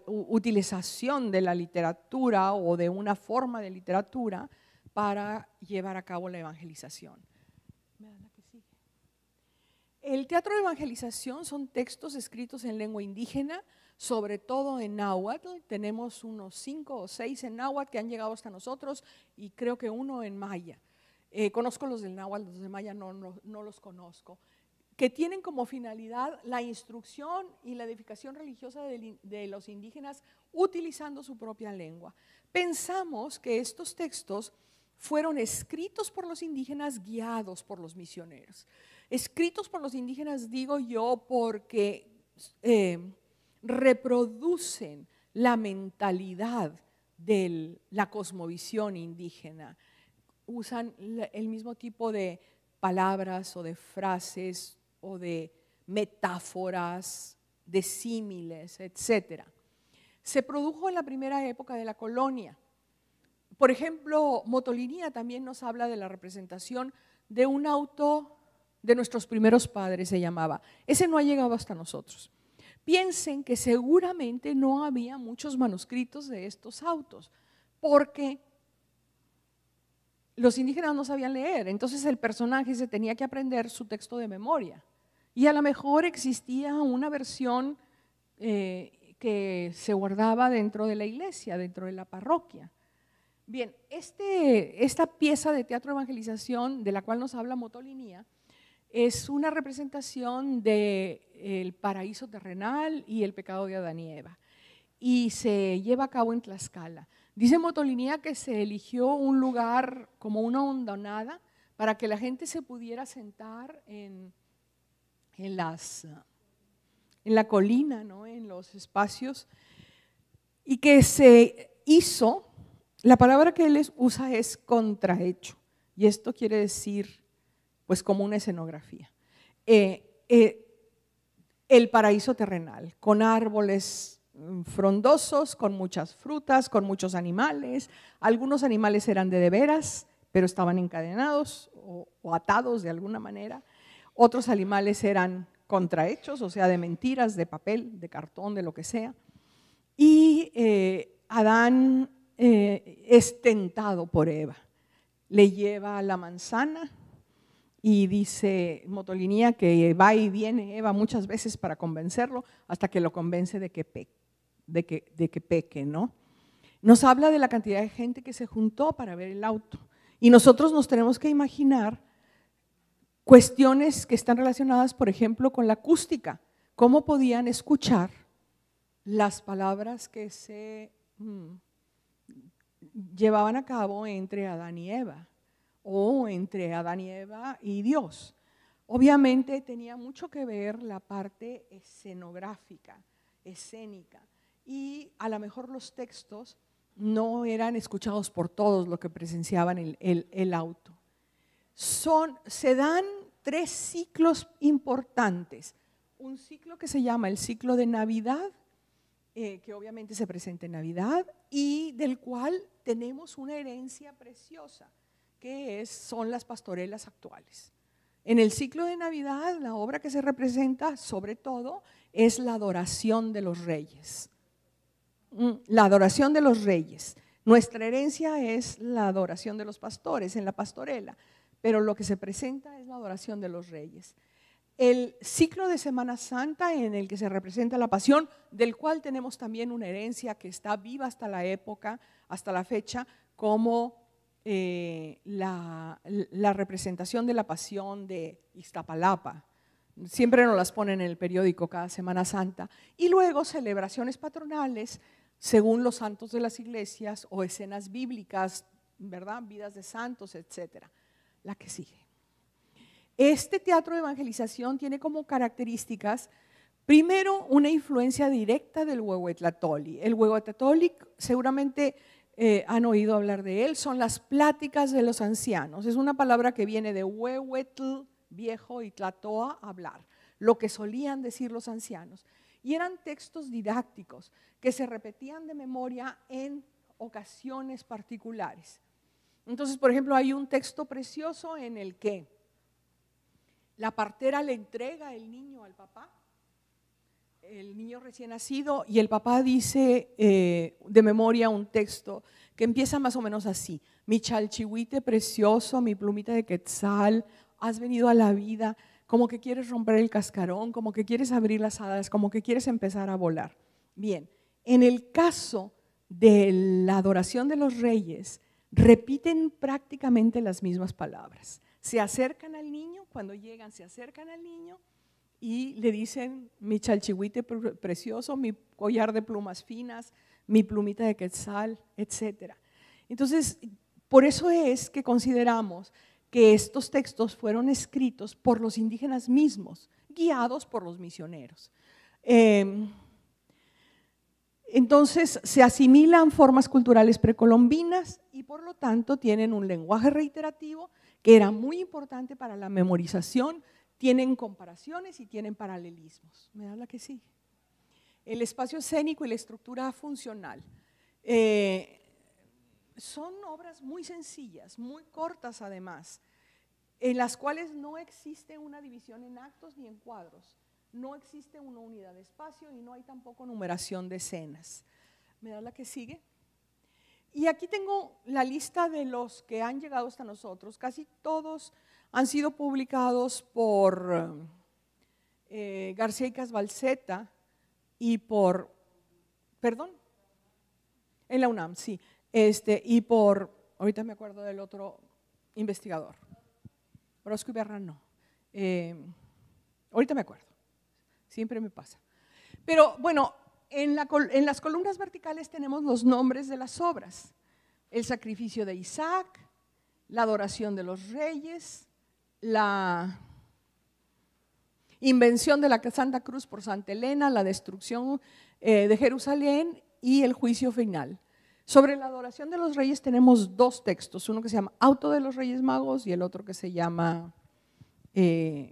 utilización de la literatura o de una forma de literatura para llevar a cabo la evangelización. El teatro de evangelización son textos escritos en lengua indígena, sobre todo en náhuatl. Tenemos unos 5 o 6 en náhuatl que han llegado hasta nosotros y creo que uno en maya. Conozco los del náhuatl, los de maya no los conozco, que tienen como finalidad la instrucción y la edificación religiosa de los indígenas utilizando su propia lengua. Pensamos que estos textos fueron escritos por los indígenas guiados por los misioneros. Escritos por los indígenas, digo yo, porque reproducen la mentalidad de la cosmovisión indígena. Usan el mismo tipo de palabras o de frases o de metáforas, de símiles, etc. Se produjo en la primera época de la colonia. Por ejemplo, Motolinía también nos habla de la representación de un auto de nuestros primeros padres, se llamaba. Ese no ha llegado hasta nosotros. piensen que seguramente no había muchos manuscritos de estos autos, porque los indígenas no sabían leer, entonces el personaje se tenía que aprender su texto de memoria. Y a lo mejor existía una versión que se guardaba dentro de la iglesia, dentro de la parroquia. Bien, esta pieza de teatro de evangelización de la cual nos habla Motolinía es una representación del paraíso terrenal y el pecado de Adán y Eva, y se lleva a cabo en Tlaxcala. Dice Motolinía que se eligió un lugar como una hondonada para que la gente se pudiera sentar en la colina, ¿no? En los espacios, y que se hizo, la palabra que él usa es contrahecho, y esto quiere decir pues como una escenografía. El paraíso terrenal, con árboles frondosos, con muchas frutas, con muchos animales. Algunos animales eran de veras, pero estaban encadenados o atados de alguna manera. Otros animales eran contrahechos, o sea, de mentiras, de papel, de cartón, de lo que sea. Y Adán es tentado por Eva. Le lleva la manzana y dice Motolinía que va y viene Eva muchas veces para convencerlo hasta que lo convence de que peque, ¿no? Nos habla de la cantidad de gente que se juntó para ver el auto. Y nosotros nos tenemos que imaginar cuestiones que están relacionadas, por ejemplo, con la acústica. ¿Cómo podían escuchar las palabras que se llevaban a cabo entre Adán y Eva, o entre Adán y Eva y Dios? Obviamente tenía mucho que ver la parte escenográfica, escénica, y a lo mejor los textos no eran escuchados por todos los que presenciaban el auto. Se dan 3 ciclos importantes. Un ciclo que se llama el ciclo de Navidad, que obviamente se presenta en Navidad y del cual tenemos una herencia preciosa, que son las pastorelas actuales. En el ciclo de Navidad, la obra que se representa sobre todo es la adoración de los reyes. La adoración de los reyes. Nuestra herencia es la adoración de los pastores en la pastorela, pero lo que se presenta es la adoración de los reyes. El ciclo de Semana Santa en el que se representa la pasión, del cual tenemos también una herencia que está viva hasta la época, hasta la fecha, como la representación de la pasión de Iztapalapa. Siempre nos las ponen en el periódico cada Semana Santa. Y luego celebraciones patronales según los santos de las iglesias o escenas bíblicas, ¿verdad? Vidas de santos, etcétera. La que sigue. Este teatro de evangelización tiene como características, primero, una influencia directa del Huehuetlatóli. El Huehuetlatóli, seguramente han oído hablar de él, son las pláticas de los ancianos. Es una palabra que viene de Huehuetl, viejo, y Tlatoa, hablar, lo que solían decir los ancianos. Y eran textos didácticos que se repetían de memoria en ocasiones particulares. Entonces, por ejemplo, hay un texto precioso en el que la partera le entrega el niño al papá, el niño recién nacido, y el papá dice de memoria un texto que empieza más o menos así: mi chalchihuite precioso, mi plumita de quetzal, has venido a la vida como que quieres romper el cascarón, como que quieres abrir las alas, como que quieres empezar a volar. Bien, en el caso de la adoración de los reyes, repiten prácticamente las mismas palabras. Se acercan al niño, cuando llegan se acercan al niño y le dicen: mi chalchihuite precioso, mi collar de plumas finas, mi plumita de quetzal, etc. Entonces, por eso es que consideramos que estos textos fueron escritos por los indígenas mismos, guiados por los misioneros. Entonces se asimilan formas culturales precolombinas y por lo tanto tienen un lenguaje reiterativo que era muy importante para la memorización, tienen comparaciones y tienen paralelismos. ¿Me da la que sigue? El espacio escénico y la estructura funcional. Son obras muy sencillas, muy cortas además, en las cuales no existe una división en actos ni en cuadros. no existe una unidad de espacio y no hay tampoco numeración de escenas. ¿Me da la que sigue? Y aquí tengo la lista de los que han llegado hasta nosotros. Casi todos han sido publicados por García y Casbalceta y por, perdón, en la UNAM, sí, y por, ahorita me acuerdo del otro investigador, Orozco y Berran no, ahorita me acuerdo, siempre me pasa. Pero bueno, en las columnas verticales tenemos los nombres de las obras: el sacrificio de Isaac, la adoración de los reyes, la invención de la Santa Cruz por Santa Elena, la destrucción de Jerusalén y el juicio final. Sobre la adoración de los reyes tenemos dos textos, uno que se llama Auto de los Reyes Magos y el otro que se llama La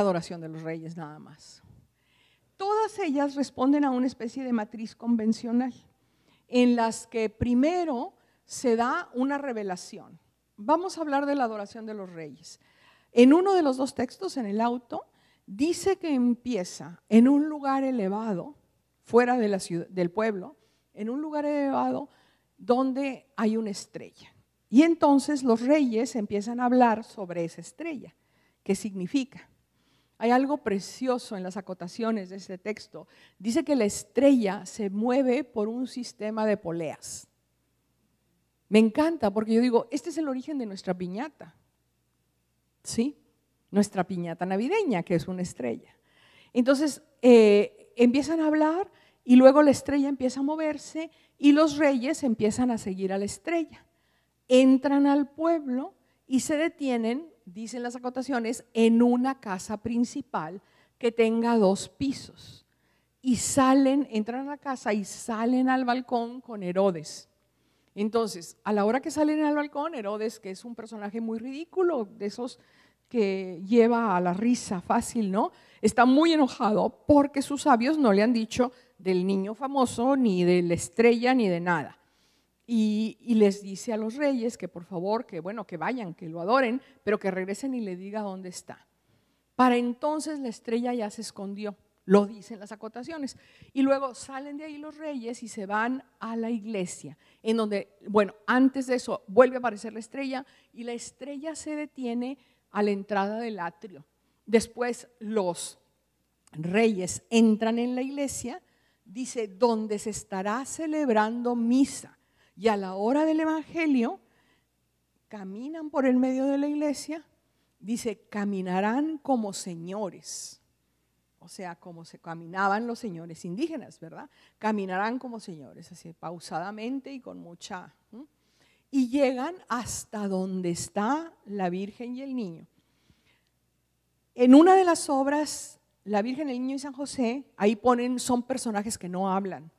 adoración de los reyes, nada más. Todas ellas responden a una especie de matriz convencional, en las que primero se da una revelación. Vamos a hablar de la adoración de los reyes. En uno de los dos textos, en el Auto, dice que empieza en un lugar elevado, fuera de la ciudad, del pueblo, en un lugar elevado donde hay una estrella. Y entonces los reyes empiezan a hablar sobre esa estrella. ¿Qué significa? Hay algo precioso en las acotaciones de este texto. Dice que la estrella se mueve por un sistema de poleas. Me encanta porque yo digo, este es el origen de nuestra piñata. ¿Sí? Nuestra piñata navideña, que es una estrella. Entonces, empiezan a hablar y luego la estrella empieza a moverse y los reyes empiezan a seguir a la estrella. Entran al pueblo y se detienen, dicen las acotaciones, en una casa principal que tenga 2 pisos. Y salen, entran a la casa y salen al balcón con Herodes. Entonces, a la hora que salen al balcón, Herodes, que es un personaje muy ridículo, de esos que lleva a la risa fácil, ¿no? Está muy enojado porque sus sabios no le han dicho del niño famoso, ni de la estrella, ni de nada. Y les dice a los reyes que por favor, que bueno, que vayan, que lo adoren, pero que regresen y le diga dónde está. Para entonces la estrella ya se escondió, lo dicen las acotaciones. Y luego salen de ahí los reyes y se van a la iglesia, en donde, bueno, antes de eso vuelve a aparecer la estrella y la estrella se detiene a la entrada del atrio. Después los reyes entran en la iglesia, dice, donde se estará celebrando misa. Y a la hora del evangelio, caminan por el medio de la iglesia, dice, caminarán como señores. O sea, como se caminaban los señores indígenas, ¿verdad? Caminarán como señores, así pausadamente y con mucha... Y llegan hasta donde está la Virgen y el niño. En una de las obras, la Virgen, el niño y San José, ahí ponen, son personajes que no hablan.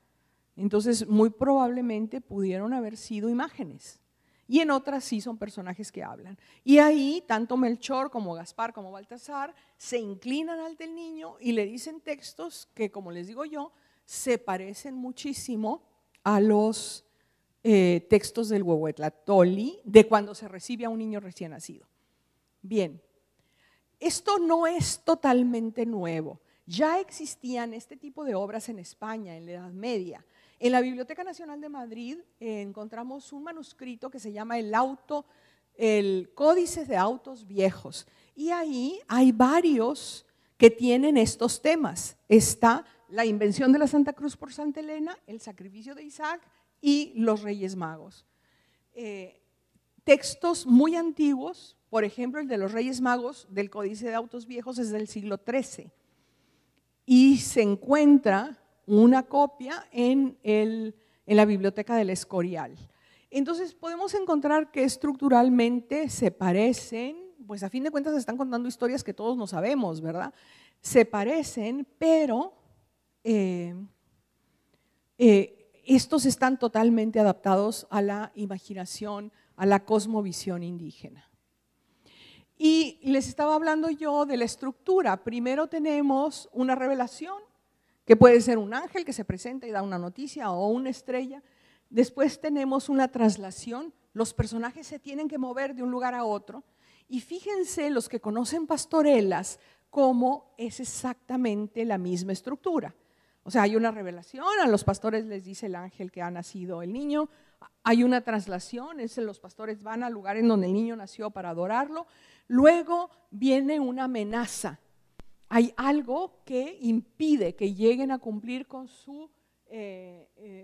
Entonces, muy probablemente pudieron haber sido imágenes. Y en otras sí son personajes que hablan. Y ahí, tanto Melchor como Gaspar como Baltasar se inclinan ante el niño y le dicen textos que, como les digo yo, se parecen muchísimo a los textos del Huehuetlactolli de cuando se recibe a un niño recién nacido. Bien, esto no es totalmente nuevo. Ya existían este tipo de obras en España en la Edad Media. En la Biblioteca Nacional de Madrid encontramos un manuscrito que se llama el Códice de Autos Viejos. Y ahí hay varios que tienen estos temas. Está la invención de la Santa Cruz por Santa Elena, el sacrificio de Isaac y los Reyes Magos. Textos muy antiguos, por ejemplo, el de los Reyes Magos del Códice de Autos Viejos es del siglo XIII. Y se encuentra una copia en la Biblioteca del Escorial. Entonces podemos encontrar que estructuralmente se parecen, pues a fin de cuentas están contando historias que todos no sabemos, ¿verdad? Se parecen, pero estos están totalmente adaptados a la imaginación, a la cosmovisión indígena. Y les estaba hablando yo de la estructura. Primero tenemos una revelación, que puede ser un ángel que se presenta y da una noticia o una estrella. Después tenemos una traslación, los personajes se tienen que mover de un lugar a otro. Y fíjense los que conocen pastorelas, cómo es exactamente la misma estructura. O sea, hay una revelación, a los pastores les dice el ángel que ha nacido el niño, hay una traslación, los pastores van al lugar en donde el niño nació para adorarlo, luego viene una amenaza. Hay algo que impide que lleguen a cumplir con su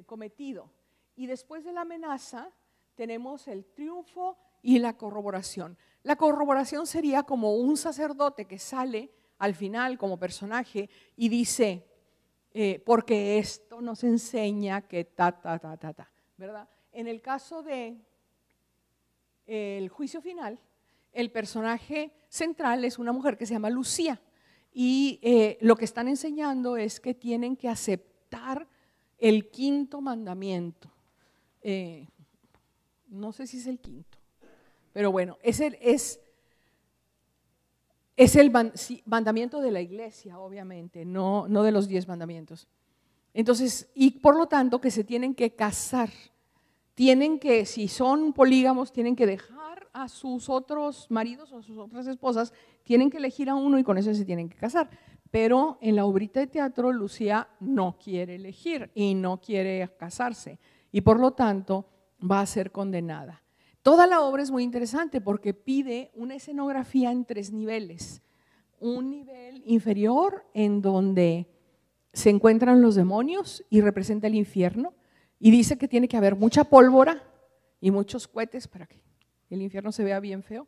cometido. Y después de la amenaza tenemos el triunfo y la corroboración. La corroboración sería como un sacerdote que sale al final como personaje y dice, porque esto nos enseña que ¿verdad? En el caso de el juicio final, el personaje central es una mujer que se llama Lucía y lo que están enseñando es que tienen que aceptar el quinto mandamiento. No sé si es el quinto, pero bueno, es el mandamiento de la iglesia, obviamente, no de los 10 mandamientos. Entonces, y por lo tanto que se tienen que casar, tienen que, si son polígamos, tienen que dejar a sus otros maridos o a sus otras esposas, tienen que elegir a uno y con eso se tienen que casar. Pero en la obrita de teatro, Lucía no quiere elegir y no quiere casarse y por lo tanto va a ser condenada. Toda la obra es muy interesante porque pide una escenografía en 3 niveles. Un nivel inferior en donde se encuentran los demonios y representa el infierno y dice que tiene que haber mucha pólvora y muchos cohetes para que el infierno se vea bien feo.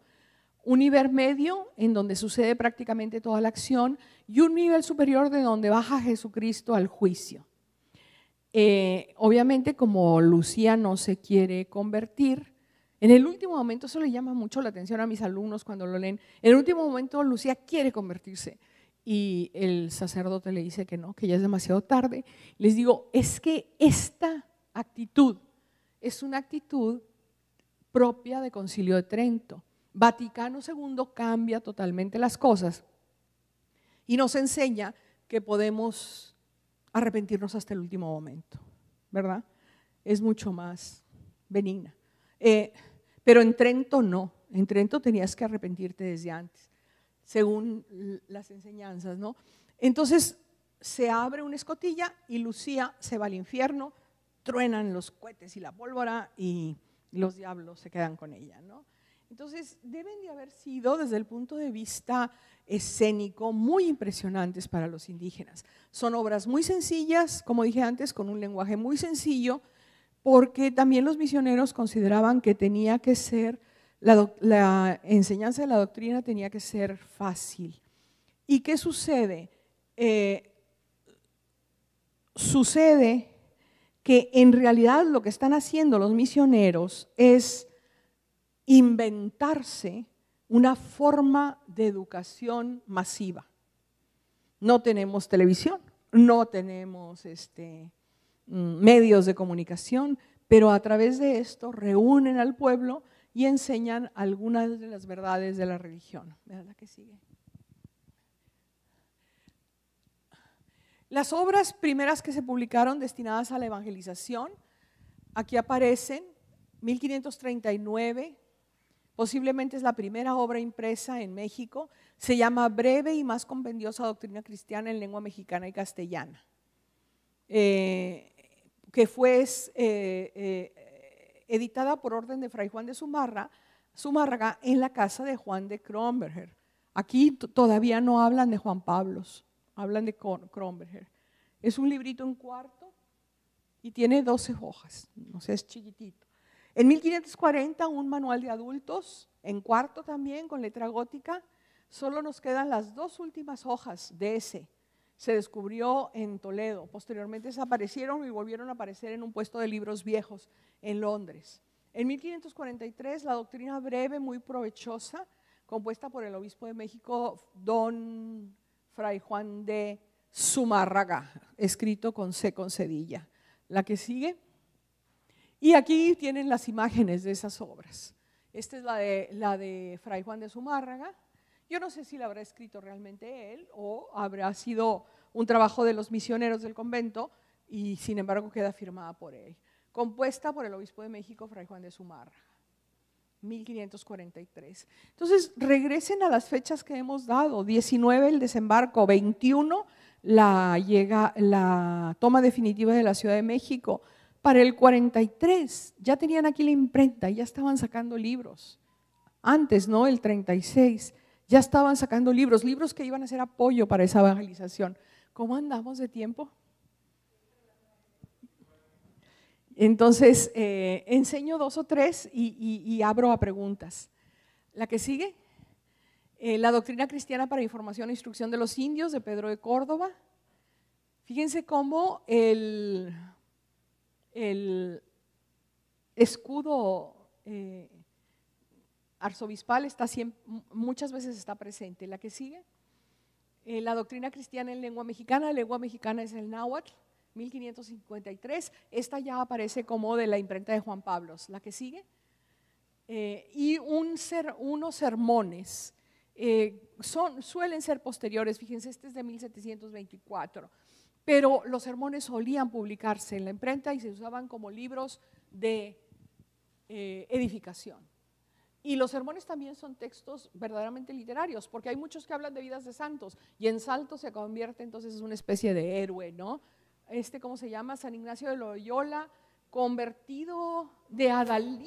Un nivel medio en donde sucede prácticamente toda la acción y un nivel superior de donde baja Jesucristo al juicio. Obviamente como Lucía no se quiere convertir, en el último momento, eso le llama mucho la atención a mis alumnos cuando lo leen, en el último momento Lucía quiere convertirse y el sacerdote le dice que no, que ya es demasiado tarde. Les digo, es que esta actitud es una actitud propia de Concilio de Trento. Vaticano II cambia totalmente las cosas y nos enseña que podemos arrepentirnos hasta el último momento, ¿verdad? Es mucho más benigna. Pero en Trento no, en Trento tenías que arrepentirte desde antes, según las enseñanzas, ¿no? Entonces se abre una escotilla y Lucía se va al infierno, truenan los cohetes y la pólvora y los diablos se quedan con ella, ¿no? Entonces deben de haber sido desde el punto de vista escénico muy impresionantes para los indígenas. Son obras muy sencillas, como dije antes, con un lenguaje muy sencillo, porque también los misioneros consideraban que tenía que ser, la enseñanza de la doctrina tenía que ser fácil. ¿Y qué sucede? Sucede que en realidad lo que están haciendo los misioneros es inventarse una forma de educación masiva. No tenemos televisión, no tenemos medios de comunicación, pero a través de esto reúnen al pueblo y enseñan algunas de las verdades de la religión. ¿Verdad que sigue? Las obras primeras que se publicaron destinadas a la evangelización, aquí aparecen, 1539, posiblemente es la primera obra impresa en México, se llama Breve y más compendiosa doctrina cristiana en lengua mexicana y castellana, que fue editada por orden de Fray Juan de Zumárraga en la casa de Juan de Kronberger. Aquí todavía no hablan de Juan Pablos, hablan de Kronberger. Es un librito en cuarto y tiene 12 hojas, o sea, es chiquitito. En 1540 un manual de adultos, en cuarto también, con letra gótica. Solo nos quedan las 2 últimas hojas de ese. Se descubrió en Toledo, posteriormente desaparecieron y volvieron a aparecer en un puesto de libros viejos en Londres. En 1543 la doctrina breve, muy provechosa, compuesta por el obispo de México, don Fray Juan de Zumárraga, escrito con C con cedilla. La que sigue. Y aquí tienen las imágenes de esas obras. Esta es la de Fray Juan de Zumárraga. Yo no sé si la habrá escrito realmente él o habrá sido un trabajo de los misioneros del convento y sin embargo queda firmada por él. Compuesta por el obispo de México, Fray Juan de Zumárraga. 1543. Entonces, regresen a las fechas que hemos dado: 19 el desembarco, 21 la toma definitiva de la Ciudad de México. Para el 43 ya tenían aquí la imprenta, ya estaban sacando libros. Antes, ¿no? El 36 ya estaban sacando libros que iban a ser apoyo para esa evangelización. ¿Cómo andamos de tiempo? Entonces, enseño 2 o 3 y abro a preguntas. La que sigue, la doctrina cristiana para información e instrucción de los indios, de Pedro de Córdoba. Fíjense cómo el escudo arzobispal está siempre, muchas veces está presente. La que sigue, la doctrina cristiana en lengua mexicana es el náhuatl, 1553, esta ya aparece como de la imprenta de Juan Pablos. La que sigue, y unos sermones, suelen ser posteriores, fíjense, este es de 1724, pero los sermones solían publicarse en la imprenta y se usaban como libros de edificación. Y los sermones también son textos verdaderamente literarios, porque hay muchos que hablan de vidas de santos, y en santo se convierte entonces en una especie de héroe, ¿no? ¿Cómo se llama? San Ignacio de Loyola, convertido de adalid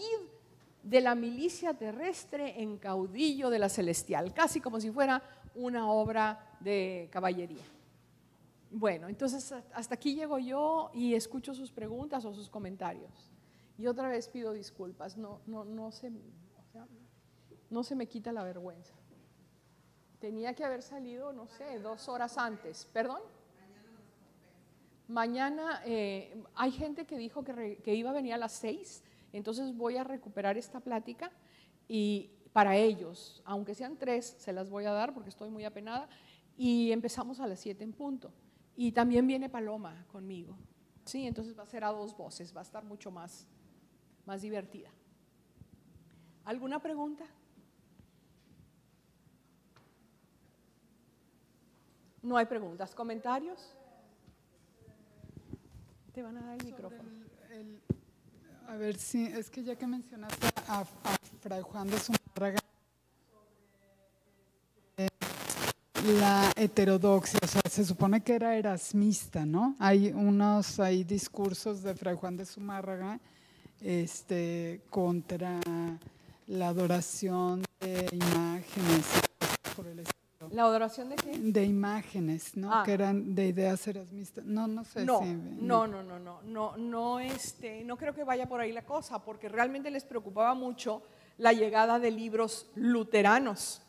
de la milicia terrestre en caudillo de la celestial, casi como si fuera una obra de caballería. Bueno, entonces hasta aquí llego yo y escucho sus preguntas o sus comentarios. Y otra vez pido disculpas, no se me quita la vergüenza. Tenía que haber salido, no sé, 2 horas antes. ¿Perdón? Mañana hay gente que dijo que iba a venir a las 6, entonces voy a recuperar esta plática y para ellos, aunque sean 3, se las voy a dar porque estoy muy apenada, y empezamos a las 7 en punto. Y también viene Paloma conmigo, ¿sí? Entonces va a ser a 2 voces, va a estar mucho más divertida. ¿Alguna pregunta? No hay preguntas. ¿Comentarios? Te van a dar el micrófono. A ver si, es que ya que mencionaste a Fray Juan de Zumárraga, la heterodoxia, o sea, se supone que era erasmista, ¿no? Hay discursos de Fray Juan de Zumárraga contra la adoración de imágenes por el estilo. ¿La adoración de qué? De imágenes, ¿no? Que eran de ideas erasmistas. No sé. No creo que vaya por ahí la cosa, porque realmente les preocupaba mucho la llegada de libros luteranos.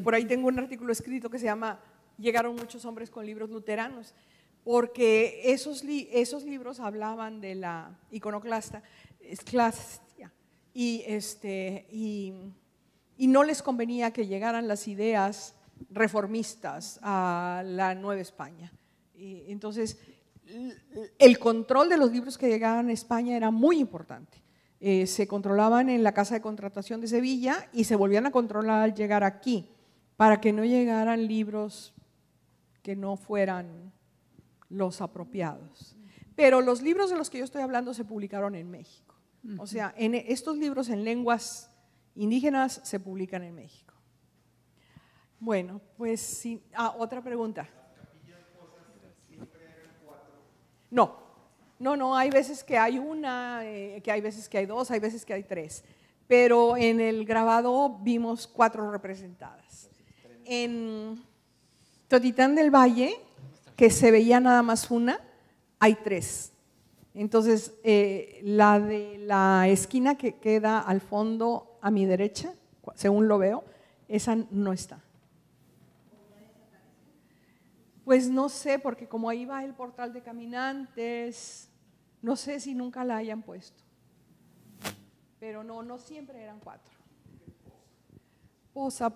Por ahí tengo un artículo escrito que se llama "Llegaron muchos hombres con libros luteranos", porque esos libros hablaban de la iconoclastia y no les convenía que llegaran las ideas reformistas a la Nueva España. Entonces, el control de los libros que llegaban a España era muy importante. Se controlaban en la Casa de Contratación de Sevilla y se volvían a controlar al llegar aquí, para que no llegaran libros que no fueran los apropiados. Pero los libros de los que yo estoy hablando se publicaron en México. O sea, estos libros en lenguas indígenas se publican en México. Bueno, pues sí. Otra pregunta. No, hay veces que hay una, que hay veces que hay 2, hay veces que hay 3, pero en el grabado vimos 4 representadas. En Totitán del Valle, que se veía nada más una, hay 3. Entonces, la de la esquina que queda al fondo a mi derecha, según lo veo, esa no está. Pues no sé, porque como ahí va el portal de caminantes, no sé si nunca la hayan puesto. Pero no siempre eran 4. Poza,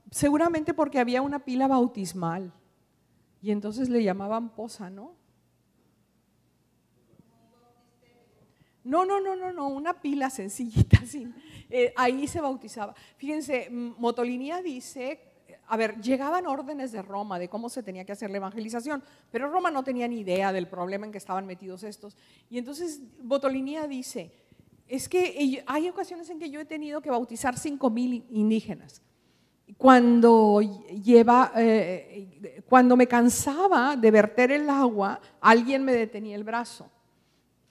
seguramente porque había una pila bautismal y entonces le llamaban poza, ¿no? No, una pila sencillita, así. Ahí se bautizaba. Fíjense, Motolinía dice, a ver, llegaban órdenes de Roma de cómo se tenía que hacer la evangelización, pero Roma no tenía ni idea del problema en que estaban metidos estos. Y entonces Motolinía dice, Es que hay ocasiones en que yo he tenido que bautizar 5,000 indígenas. Cuando me cansaba de verter el agua, alguien me detenía el brazo.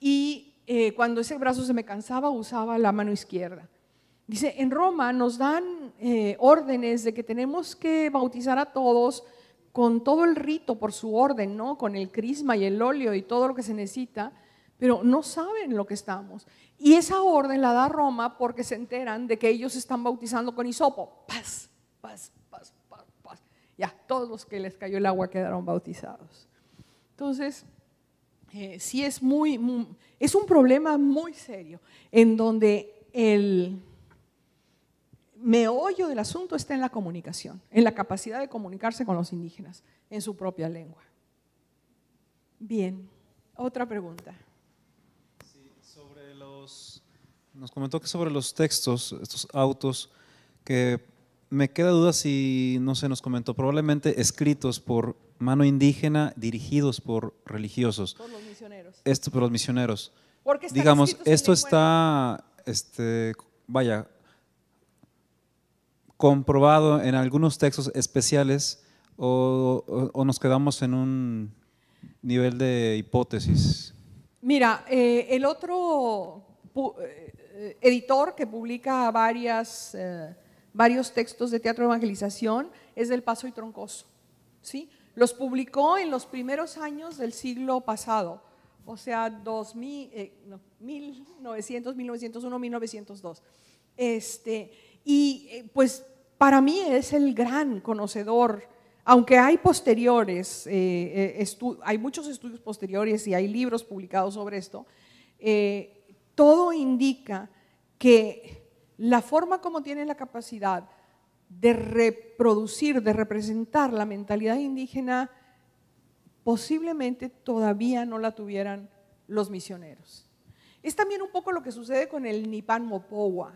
Y cuando ese brazo se me cansaba, usaba la mano izquierda. Dice, en Roma nos dan órdenes de que tenemos que bautizar a todos con todo el rito por su orden, ¿no? Con el crisma y el óleo y todo lo que se necesita, pero no saben lo que estamos. Y esa orden la da Roma porque se enteran de que ellos están bautizando con hisopo. Paz, paz, paz, paz, paz. Ya, todos los que les cayó el agua quedaron bautizados. Entonces, sí es es un problema muy serio, en donde el meollo del asunto está en la comunicación, en la capacidad de comunicarse con los indígenas en su propia lengua. Bien, otra pregunta. Sí, nos comentó que sobre los textos, estos autos, que me queda duda si, no sé, nos comentó, probablemente escritos por mano indígena, dirigidos por religiosos. Por los misioneros. Esto por los misioneros. Porque están digamos, escritos en esto lengua está, vaya, comprobado en algunos textos especiales o nos quedamos en un nivel de hipótesis. Mira, el otro editor que publica varios textos de teatro de evangelización es del Paso y Troncoso, ¿sí? Los publicó en los primeros años del siglo pasado, o sea, 1900, 1901, 1902. Pues para mí es el gran conocedor, aunque hay posteriores, hay muchos estudios posteriores y hay libros publicados sobre esto, todo indica que la forma como tiene la capacidad de reproducir, de representar la mentalidad indígena, posiblemente todavía no la tuvieran los misioneros. Es también un poco lo que sucede con el Nipan Mopowa,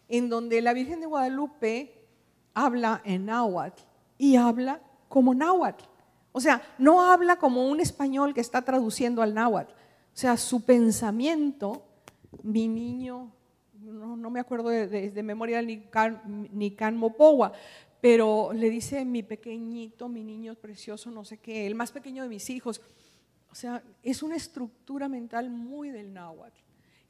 en donde la Virgen de Guadalupe habla en náhuatl y habla como náhuatl. O sea, no habla como un español que está traduciendo al náhuatl. O sea, su pensamiento, mi niño, no me acuerdo de memoria del Nican Mopowa, pero le dice mi pequeñito, mi niño precioso, no sé qué, el más pequeño de mis hijos. O sea, es una estructura mental muy del náhuatl.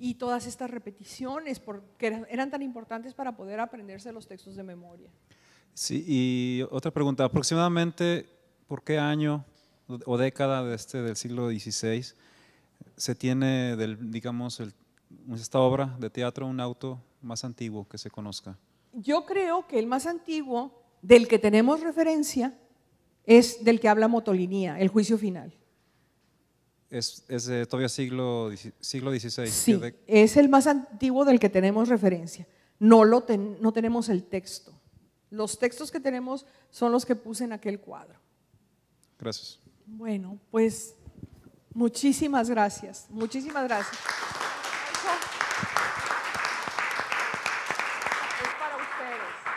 Y todas estas repeticiones, porque eran tan importantes para poder aprenderse los textos de memoria. Sí, y otra pregunta, aproximadamente, ¿por qué año o década del siglo XVI se tiene, digamos, esta obra de teatro, un auto más antiguo que se conozca? Yo creo que el más antiguo del que tenemos referencia es del que habla Motolinía, el juicio final. Es todavía siglo XVI. Sí, es el más antiguo del que tenemos referencia. No tenemos el texto. Los textos que tenemos son los que puse en aquel cuadro. Gracias. Bueno, pues muchísimas gracias. Muchísimas gracias. Es para ustedes.